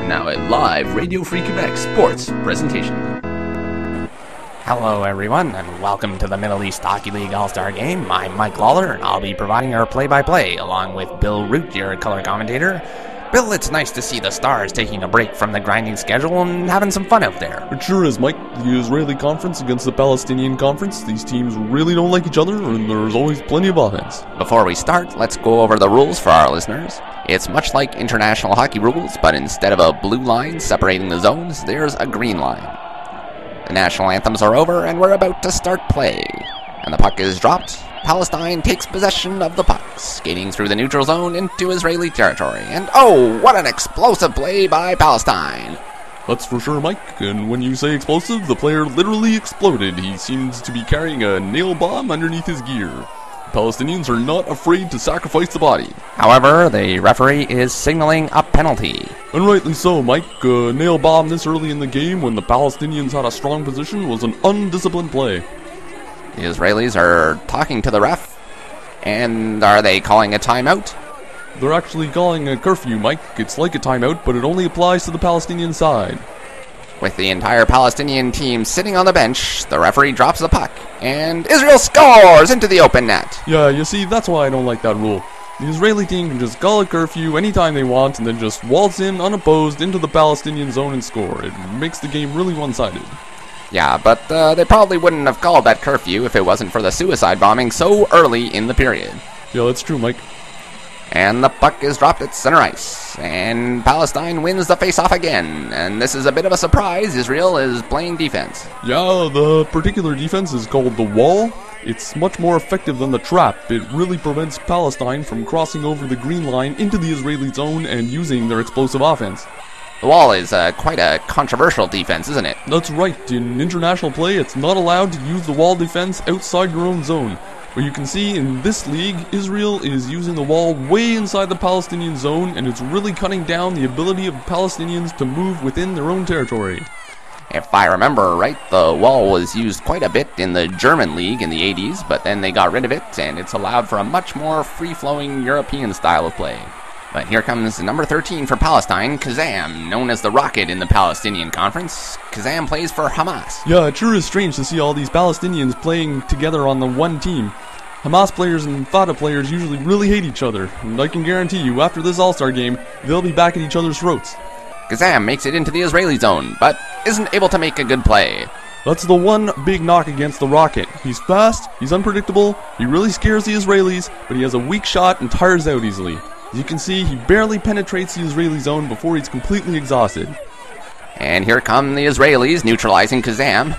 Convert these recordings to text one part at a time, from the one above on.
now a live Radio Free Quebec sports presentation. Hello everyone, and welcome to the Middle East Hockey League All-Star Game. I'm Mike Lawler, and I'll be providing our play-by-play, along with Bill Root, your color commentator. Bill, it's nice to see the Stars taking a break from the grinding schedule and having some fun out there. It sure is, Mike. The Israeli Conference against the Palestinian Conference, these teams really don't like each other, and there's always plenty of offense. Before we start, let's go over the rules for our listeners. It's much like international hockey rules, but instead of a blue line separating the zones, there's a green line. The national anthems are over, and we're about to start play. And the puck is dropped. Palestine takes possession of the puck, skating through the neutral zone into Israeli territory. And oh, what an explosive play by Palestine! That's for sure, Mike. And when you say explosive, the player literally exploded. He seems to be carrying a nail bomb underneath his gear. Palestinians are not afraid to sacrifice the body. However, the referee is signaling a penalty. And rightly so, Mike. A nail bomb this early in the game when the Palestinians had a strong position was an undisciplined play. The Israelis are talking to the ref. And are they calling a timeout? They're actually calling a curfew, Mike. It's like a timeout, but it only applies to the Palestinian side. With the entire Palestinian team sitting on the bench, the referee drops the puck, and Israel scores into the open net. Yeah, you see, that's why I don't like that rule. The Israeli team can just call a curfew anytime they want and then just waltz in unopposed into the Palestinian zone and score. It makes the game really one-sided. Yeah, but they probably wouldn't have called that curfew if it wasn't for the suicide bombing so early in the period. Yeah, that's true, Mike. And the puck is dropped at center ice, and Palestine wins the face-off again. And this is a bit of a surprise. Israel is playing defense. Yeah, the particular defense is called the wall. It's much more effective than the trap. It really prevents Palestine from crossing over the green line into the Israeli zone and using their explosive offense. The wall is quite a controversial defense, isn't it? That's right. In international play, it's not allowed to use the wall defense outside your own zone. But you can see in this league, Israel is using the wall way inside the Palestinian zone, and it's really cutting down the ability of Palestinians to move within their own territory. If I remember right, the wall was used quite a bit in the German league in the 80s, but then they got rid of it, and it's allowed for a much more free-flowing European style of play. But here comes number 13 for Palestine, Kazam, known as the Rocket in the Palestinian Conference. Kazam plays for Hamas. Yeah, it sure is strange to see all these Palestinians playing together on the one team. Hamas players and Fatah players usually really hate each other, and I can guarantee you, after this All-Star game, they'll be back at each other's throats. Kazam makes it into the Israeli zone, but isn't able to make a good play. That's the one big knock against the Rocket. He's fast, he's unpredictable, he really scares the Israelis, but he has a weak shot and tires out easily. As you can see, he barely penetrates the Israeli zone before he's completely exhausted. And here come the Israelis neutralizing Kazam.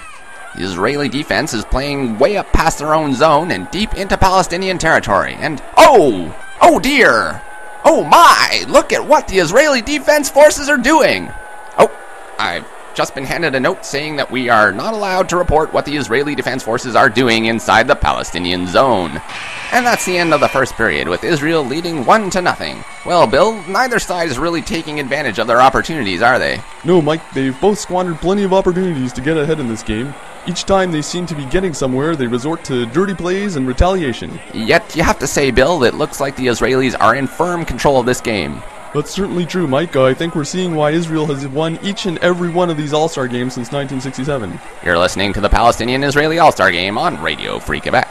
The Israeli defense is playing way up past their own zone and deep into Palestinian territory. And oh dear! Oh my! Look at what the Israeli defense forces are doing! Oh, I've just been handed a note saying that we are not allowed to report what the Israeli defense forces are doing inside the Palestinian zone. And that's the end of the first period, with Israel leading 1-0. Well, Bill, neither side is really taking advantage of their opportunities, are they? No, Mike, they've both squandered plenty of opportunities to get ahead in this game. Each time they seem to be getting somewhere, they resort to dirty plays and retaliation. Yet, you have to say, Bill, it looks like the Israelis are in firm control of this game. That's certainly true, Mike. I think we're seeing why Israel has won each and every one of these All-Star games since 1967. You're listening to the Palestinian-Israeli All-Star Game on Radio Free Quebec.